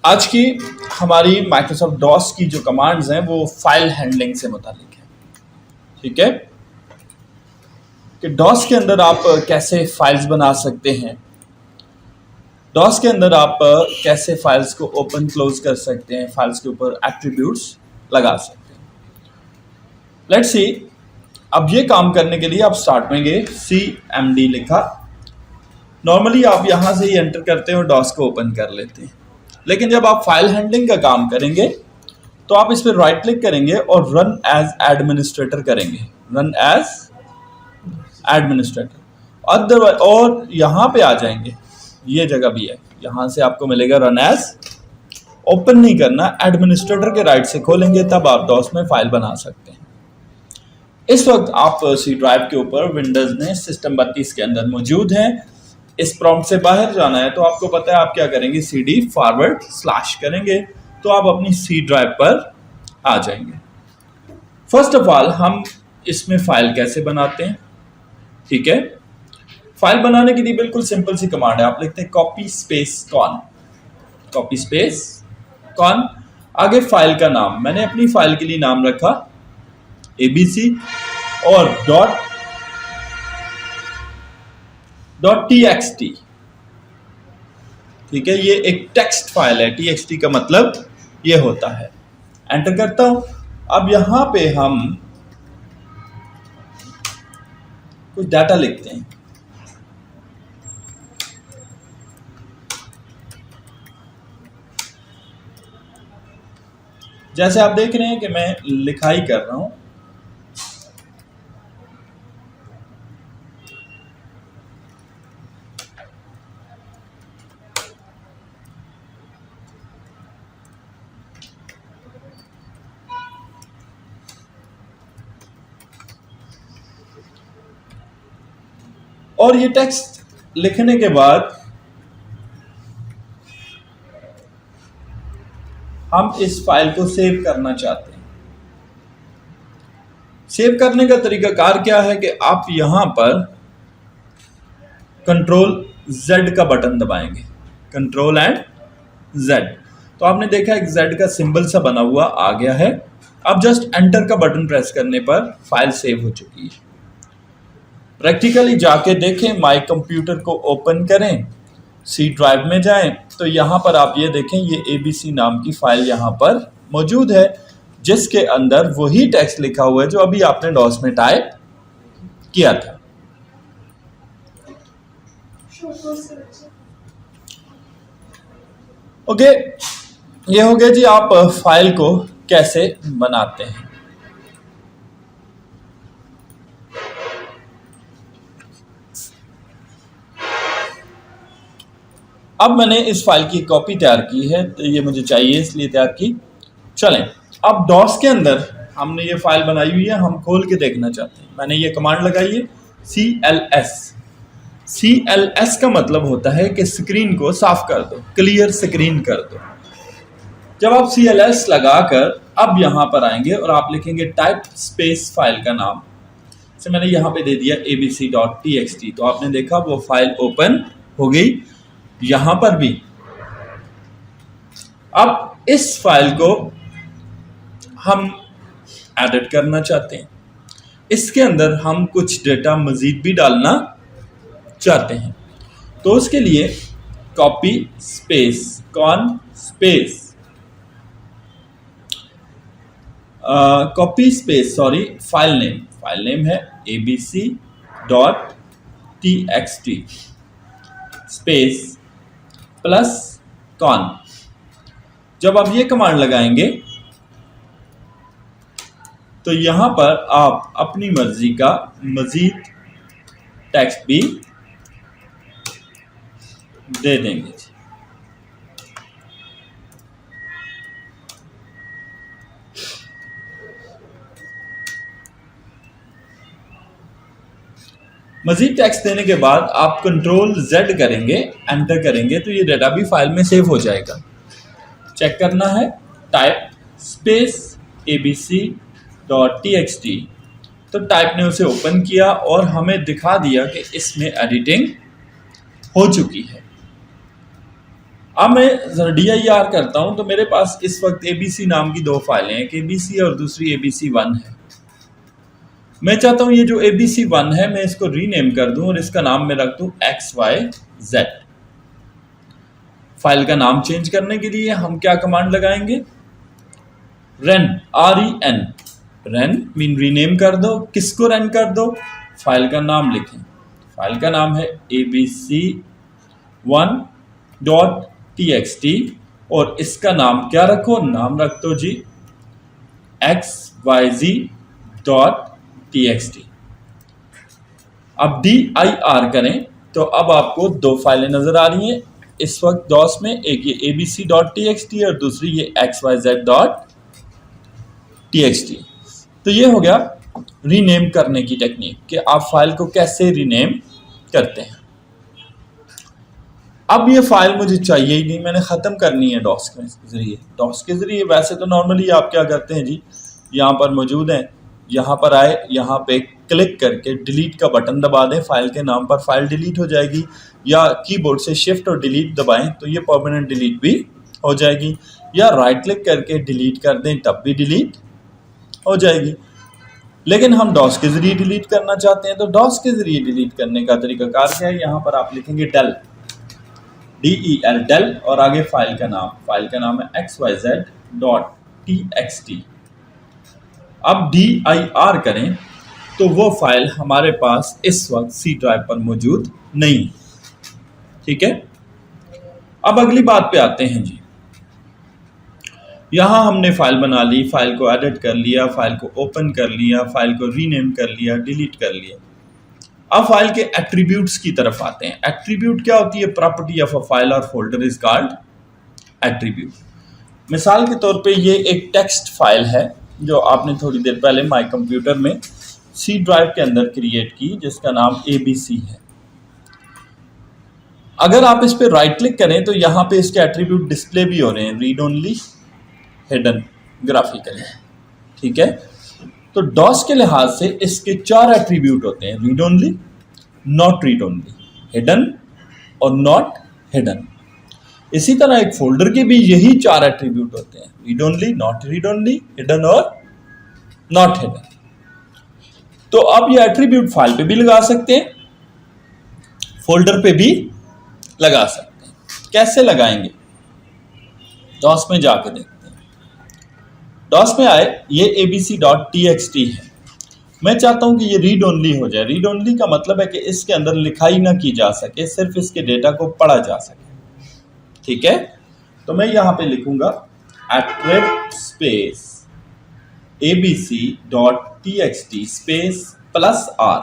आज की हमारी माइक्रोसॉफ्ट डॉस की जो कमांड्स हैं वो फाइल हैंडलिंग से मुतालिक है। ठीक है कि डॉस के अंदर आप कैसे फाइल्स बना सकते हैं, डॉस के अंदर आप कैसे फाइल्स को ओपन क्लोज कर सकते हैं, फाइल्स के ऊपर एट्रीब्यूट्स लगा सकते हैं। लेट्स सी, अब ये काम करने के लिए आप स्टार्ट में गए, CMD लिखा। नॉर्मली आप यहां से ही एंटर करते हैं और डॉस को ओपन कर लेते हैं, लेकिन जब आप फाइल हैंडलिंग का काम करेंगे तो आप इस पर राइट क्लिक करेंगे और रन एज एडमिनिस्ट्रेटर करेंगे, रन एज एडमिनिस्ट्रेटर। अदरवाइज और यहाँ पे आ जाएंगे, ये जगह भी है, यहाँ से आपको मिलेगा रन एज। ओपन नहीं करना, एडमिनिस्ट्रेटर के राइट से खोलेंगे तब आप डॉस में फाइल बना सकते हैं। इस वक्त आप सी ड्राइव के ऊपर विंडोज में सिस्टम 32 के अंदर मौजूद हैं। इस प्रॉम्प्ट से बाहर जाना है तो आपको पता है आप क्या करेंगे, CD / करेंगे तो आप अपनी सी ड्राइव पर आ जाएंगे। फर्स्ट ऑफ ऑल हम इसमें फाइल कैसे बनाते हैं। ठीक है, फाइल बनाने के लिए बिल्कुल सिंपल सी कमांड है, आप लिखते हैं copy space con, copy space con, आगे फाइल का नाम। मैंने अपनी फाइल के लिए नाम रखा ABC और .txt। ठीक है, ये एक टेक्स्ट फाइल है, TXT का मतलब ये होता है। एंटर करता हूं। अब यहां पे हम कुछ डाटा लिखते हैं। जैसे आप देख रहे हैं कि मैं लिखाई कर रहा हूं। और ये टेक्स्ट लिखने के बाद हम इस फाइल को सेव करना चाहते हैं। सेव करने का तरीकाकार क्या है कि आप यहां पर Ctrl+Z का बटन दबाएंगे, Ctrl+Z। तो आपने देखा एक Z का सिंबल सा बना हुआ आ गया है। अब जस्ट एंटर का बटन प्रेस करने पर फाइल सेव हो चुकी है। प्रैक्टिकली जाके देखें, माई कंप्यूटर को ओपन करें, सी ड्राइव में जाएं तो यहाँ पर आप ये देखें, ये ABC नाम की फाइल यहाँ पर मौजूद है, जिसके अंदर वही टेक्स्ट लिखा हुआ है जो अभी आपने डॉस में टाइप किया था। ओके, ये हो गया जी आप फाइल को कैसे बनाते हैं। अब मैंने इस फाइल की कॉपी तैयार की है, तो ये मुझे चाहिए इसलिए तैयार की। चलें, अब डॉस के अंदर हमने ये फाइल बनाई हुई है, हम खोल के देखना चाहते हैं। मैंने ये कमांड लगाई है CLS। CLS का मतलब होता है कि स्क्रीन को साफ कर दो, क्लियर स्क्रीन कर दो। जब आप CLS लगाकर अब यहाँ पर आएंगे और आप लिखेंगे टाइप स्पेस फाइल का नाम, से मैंने यहाँ पे दे दिया abc.txt। तो आपने देखा वो फाइल ओपन हो गई। यहां पर भी अब इस फाइल को हम एडिट करना चाहते हैं, इसके अंदर हम कुछ डेटा मजीद भी डालना चाहते हैं। तो उसके लिए copy space con space copy space file name है abc.txt स्पेस प्लस कॉन। जब आप ये कमांड लगाएंगे तो यहां पर आप अपनी मर्जी का मजीद टेक्स्ट भी दे देंगे। मजीद टेक्स्ट देने के बाद आप Ctrl+Z करेंगे, एंटर करेंगे तो ये डेटा भी फाइल में सेव हो जाएगा। चेक करना है, टाइप स्पेस abc.txt, तो टाइप ने उसे ओपन किया और हमें दिखा दिया कि इसमें एडिटिंग हो चुकी है। अब मैं DIR करता हूं तो मेरे पास इस वक्त ABC नाम की दो फाइलें हैं, एक ABC और दूसरी ABC1 है। मैं चाहता हूं ये जो ABC1 है मैं इसको रीनेम कर दूं और इसका नाम मैं रख दूं XYZ। फाइल का नाम चेंज करने के लिए हम क्या कमांड लगाएंगे, run, REN, run mean rename कर दो। किसको रन कर दो, फाइल का नाम लिखें। फाइल का नाम है ABC1.txt और इसका नाम क्या रखो, नाम रख दो जी XYZ.txt। अब DIR करें तो अब आपको दो फाइलें नजर आ रही हैं इस वक्त DOS में, एक ये ABC.txt और दूसरी ये XYZ.txt। तो ये हो गया रीनेम करने की टेक्निक कि आप फाइल को कैसे रीनेम करते हैं। अब ये फाइल मुझे चाहिए ही नहीं, मैंने ख़त्म करनी है DOS के ज़रिए। DOS के ज़रिए वैसे तो नॉर्मली आप क्या करते हैं जी, यहाँ पर मौजूद हैं, यहाँ पर आए, यहाँ पे क्लिक करके डिलीट का बटन दबा दें, फाइल के नाम पर फाइल डिलीट हो जाएगी, या कीबोर्ड से शिफ्ट और डिलीट दबाएं तो ये परमानेंट डिलीट भी हो जाएगी, या राइट क्लिक करके डिलीट कर दें तब भी डिलीट हो जाएगी। लेकिन हम DOS के ज़रिए डिलीट करना चाहते हैं तो DOS के ज़रिए डिलीट करने का तरीकाकार क्या है, यहाँ पर आप लिखेंगे डेल, DEL, डेल और आगे फाइल का नाम है XYZ.txt। अब DIR करें तो वो फाइल हमारे पास इस वक्त C ड्राइव पर मौजूद नहीं है। ठीक है, अब अगली बात पे आते हैं जी। यहां हमने फाइल बना ली, फाइल को एडिट कर लिया, फाइल को ओपन कर लिया, फाइल को रीनेम कर लिया, डिलीट कर लिया। अब फाइल के एट्रीब्यूट्स की तरफ आते हैं। एट्रीब्यूट क्या होती है, प्रॉपर्टी ऑफ अ फाइल और फोल्डर इज कॉल्ड एट्रीब्यूट। मिसाल के तौर पे ये एक टेक्स्ट फाइल है जो आपने थोड़ी देर पहले माई कंप्यूटर में C ड्राइव के अंदर क्रिएट की, जिसका नाम ABC है। अगर आप इस पे राइट क्लिक करें तो यहाँ पे इसके एट्रीब्यूट डिस्प्ले भी हो रहे हैं, रीड ओनली, हिडन, ग्राफिकल। ठीक है, तो DOS के लिहाज से इसके 4 एट्रीब्यूट होते हैं, read only, not read only, hidden और नॉट हिडन। इसी तरह एक फोल्डर के भी यही 4 एट्रीब्यूट होते हैं, read only, not read only, hidden और नॉट हिडन। तो आप ये एट्रीब्यूट फाइल पे भी लगा सकते हैं, फोल्डर पे भी लगा सकते हैं। कैसे लगाएंगे, DOS में जाके देखते हैं। DOS में आए, ये ABC.txt है। मैं चाहता हूं कि ये रीड ओनली हो जाए। रीड ओनली का मतलब है कि इसके अंदर लिखाई ना की जा सके, सिर्फ इसके डेटा को पढ़ा जा सके। ठीक है, तो मैं यहां पे लिखूंगा @space ABC.txt space +R।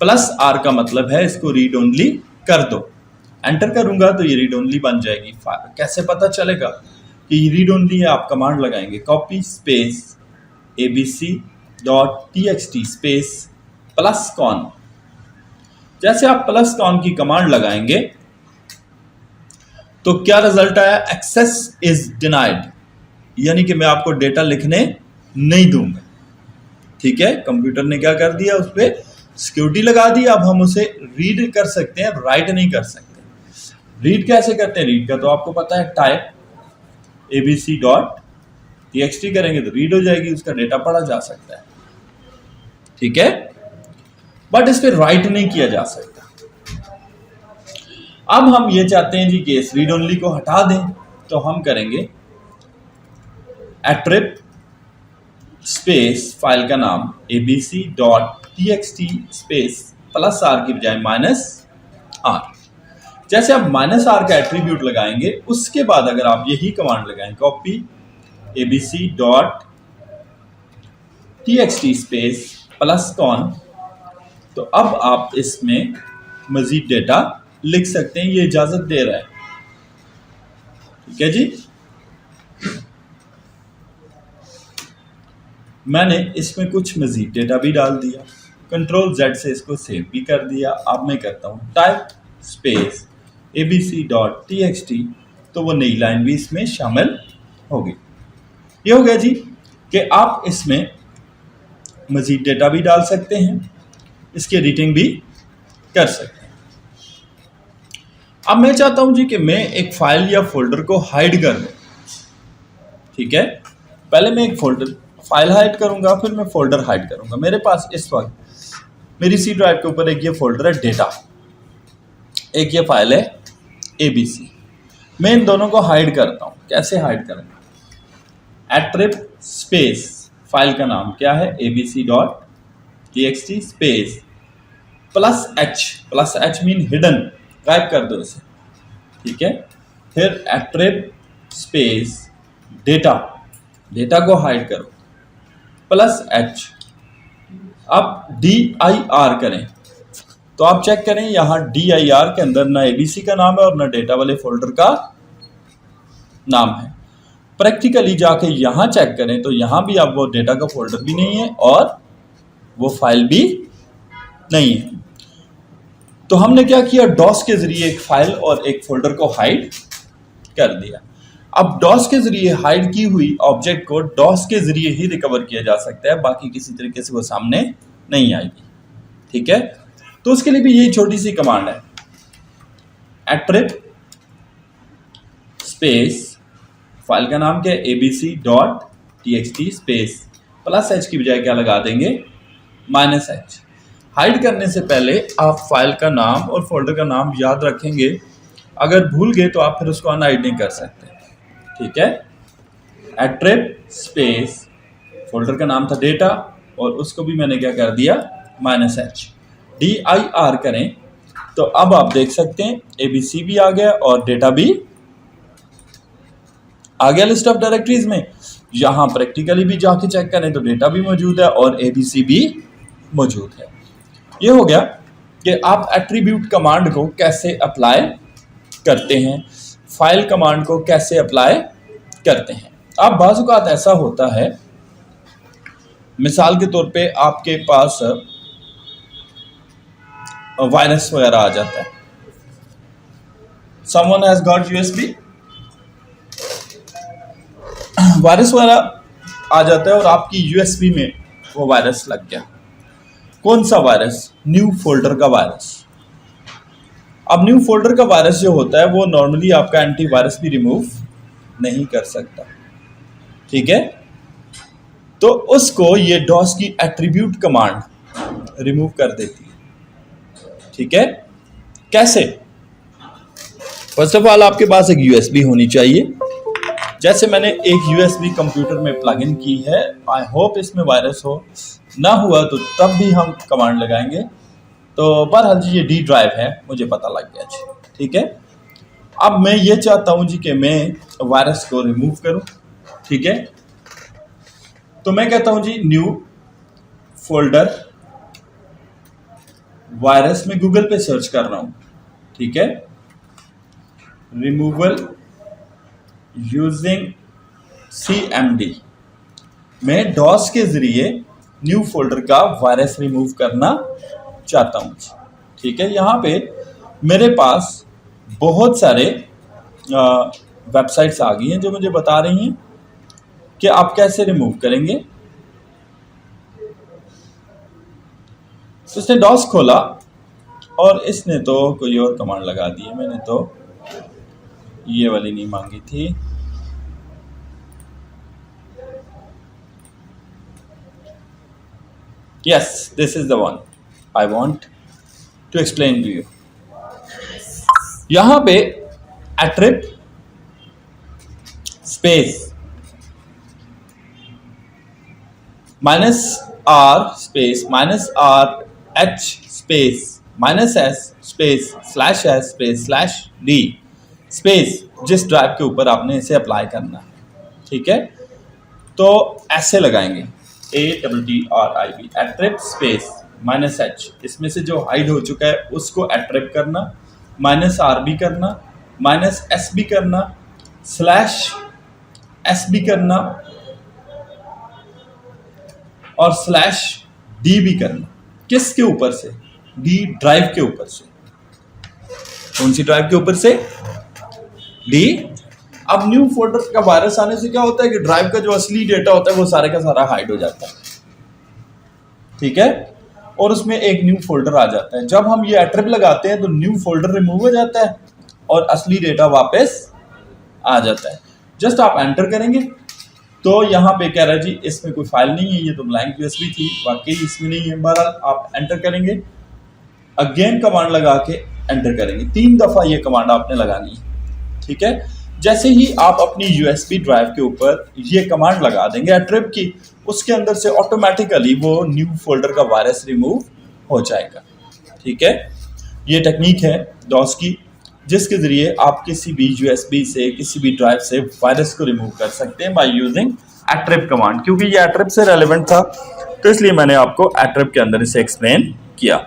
+R का मतलब है इसको रीड ओनली कर दो। एंटर करूंगा तो ये रीड ओनली बन जाएगी। कैसे पता चलेगा कि ये रीड ओनली है, आप कमांड लगाएंगे copy space ABC.txt space +con। जैसे आप +con की कमांड लगाएंगे तो क्या रिजल्ट आया, एक्सेस इज डिनाइड, यानी कि मैं आपको डेटा लिखने नहीं दूंगा। ठीक है, कंप्यूटर ने क्या कर दिया, उस पर सिक्योरिटी लगा दी। अब हम उसे रीड कर सकते हैं, राइट नहीं कर सकते। रीड कैसे करते हैं, रीड का तो आपको पता है, टाइप ABC.txt करेंगे तो रीड हो जाएगी, उसका डेटा पढ़ा जा सकता है। ठीक है, बट इस पर राइट नहीं किया जा सकता। अब हम ये चाहते हैं जी कि इस रीड ओनली को हटा दें, तो हम करेंगे @, स्पेस फाइल का नाम ABC.txt स्पेस +R की बजाय -R। जैसे आप -R का एट्रीब्यूट लगाएंगे, उसके बाद अगर आप यही कमांड लगाएं कॉपी ABC.txt स्पेस +con, तो अब आप इसमें मजीद डेटा लिख सकते हैं, ये इजाजत दे रहा है। ठीक है जी, मैंने इसमें कुछ मजीद डेटा भी डाल दिया, Ctrl+Z से इसको सेव भी कर दिया। अब मैं करता हूं टाइप स्पेस ABC.txt, तो वो नई लाइन भी इसमें शामिल होगी। ये हो गया जी कि आप इसमें मजीद डेटा भी डाल सकते हैं, इसकी एडिटिंग भी कर सकते हैं। अब मैं चाहता हूं जी कि मैं एक फाइल या फोल्डर को हाइड कर दूं। ठीक है, पहले मैं एक फाइल हाइड करूंगा, फिर मैं फोल्डर हाइड करूंगा। मेरे पास इस वक्त मेरी सी ड्राइव के ऊपर एक ये फोल्डर है डेटा, एक ये फाइल है ABC। मैं इन दोनों को हाइड करता हूं। कैसे हाइड करूंगा? एट्रिब स्पेस, फाइल का नाम क्या है abc.txt space +H mean hidden, गायब कर दो इसे। ठीक है, फिर एट्रिब स्पेस डेटा को हाइड करो +H। अब dir करें तो आप चेक करें यहाँ dir के अंदर ना ABC का नाम है और ना डेटा वाले फोल्डर का नाम है। प्रैक्टिकली जाके यहाँ चेक करें तो यहाँ भी अब वो डेटा का फोल्डर भी नहीं है और वो फाइल भी नहीं है। तो हमने क्या किया, डॉस के जरिए एक फाइल और एक फोल्डर को हाइड कर दिया। अब डॉस के जरिए हाइड की हुई ऑब्जेक्ट को डॉस के जरिए ही रिकवर किया जा सकता है, बाकी किसी तरीके से वो सामने नहीं आएगी। ठीक है, तो उसके लिए भी यही छोटी सी कमांड है, एट्रिब स्पेस, फाइल का नाम क्या है abc.txt स्पेस +H की बजाय क्या लगा देंगे, -H। हाइड करने से पहले आप फाइल का नाम और फोल्डर का नाम याद रखेंगे, अगर भूल गए तो आप फिर उसको अनहाइड नहीं कर सकते। ठीक है, एट्रिब स्पेस, फोल्डर का नाम था डेटा और उसको भी मैंने क्या कर दिया, -H। dir करें तो अब आप देख सकते हैं ABC भी आ गया और डेटा भी आ गया लिस्ट ऑफ डायरेक्टरीज में। यहां प्रैक्टिकली भी जाके चेक करें तो डेटा भी मौजूद है और ABC भी मौजूद है। ये हो गया कि आप एट्रीब्यूट कमांड को कैसे अप्लाई करते हैं, फाइल कमांड को कैसे अप्लाई करते हैं। अब बाज़ औक़ात ऐसा होता है, मिसाल के तौर पे आपके पास वायरस वगैरह आ जाता है, someone has got USB, virus वगैरह आ जाता है और आपकी USB में वो वायरस लग गया। कौन सा वायरस? न्यू फोल्डर का वायरस। अब न्यू फोल्डर का वायरस जो होता है वो नॉर्मली आपका एंटीवायरस भी रिमूव नहीं कर सकता। ठीक है, तो उसको ये डॉस की एट्रीब्यूट कमांड रिमूव कर देती है। ठीक है, कैसे? फर्स्ट ऑफ ऑल आपके पास एक USB होनी चाहिए, जैसे मैंने एक USB कंप्यूटर में प्लग इन की है। आई होप इसमें वायरस हो, ना हुआ तो तब भी हम कमांड लगाएंगे। तो बहरहाल जी ये D ड्राइव है, मुझे पता लग गया जी। ठीक है, अब मैं ये चाहता हूं जी कि मैं वायरस को रिमूव करूं। ठीक है, तो मैं कहता हूं जी न्यू फोल्डर वायरस में गूगल पे सर्च कर रहा हूं। ठीक है, रिमूवल यूजिंग CMD, मैं डॉस के जरिए न्यू फोल्डर का वायरस रिमूव करना चाहता हूं। ठीक है, यहाँ पे मेरे पास बहुत सारे वेबसाइट्स आ गई हैं जो मुझे बता रही हैं कि आप कैसे रिमूव करेंगे। तो इसने डॉस खोला और इसने तो कोई और कमांड लगा दी है, मैंने तो ये वाली नहीं मांगी थी। Yes, this is the one I want to explain to you. यहां पे attrib space -R space -RH space -S space /S space /D space जिस ड्राइव के ऊपर आपने इसे अप्लाई करना है। ठीक है, तो ऐसे लगाएंगे ATTRIB, एट्रिब स्पेस -H, इसमें से जो हाइड हो चुका है उसको एट्रिब करना, -R भी करना, -S भी करना, /S भी करना और /D भी करना। किसके ऊपर से? D ड्राइव के ऊपर से। कौन सी ड्राइव के ऊपर से? D। अब न्यू फोल्डर का वायरस आने से क्या होता है कि ड्राइव का जो असली डेटा होता है वो सारे का सारा हाइड हो जाता है। ठीक है, और उसमें एक न्यू फोल्डर आ जाता है। जब हम ये एट्रिब लगाते हैं तो न्यू फोल्डर रिमूव हो जाता है और असली डेटा वापस आ जाता है। जस्ट आप एंटर करेंगे तो यहाँ पे कह रहा है जी इसमें कोई फाइल नहीं है, ये तो ब्लैंक यूएसबी थी, वाकई इसमें नहीं है। बहरहाल आप एंटर करेंगे, अगेन कमांड लगा के एंटर करेंगे, 3 दफा ये कमांड आपने लगानी है, ठीक है। जैसे ही आप अपनी यूएसबी ड्राइव के ऊपर ये कमांड लगा देंगे एट्रिब की, उसके अंदर से ऑटोमेटिकली वो न्यू फोल्डर का वायरस रिमूव हो जाएगा, ठीक है। ये टेक्निक है डॉस की, जिसके जरिए आप किसी भी यूएसबी से, किसी भी ड्राइव से वायरस को रिमूव कर सकते हैं बाय यूजिंग एट्रिब कमांड। क्योंकि ये एट्रिब से रेलेवेंट था तो इसलिए मैंने आपको एट्रिब के अंदर इसे एक्सप्लेन किया।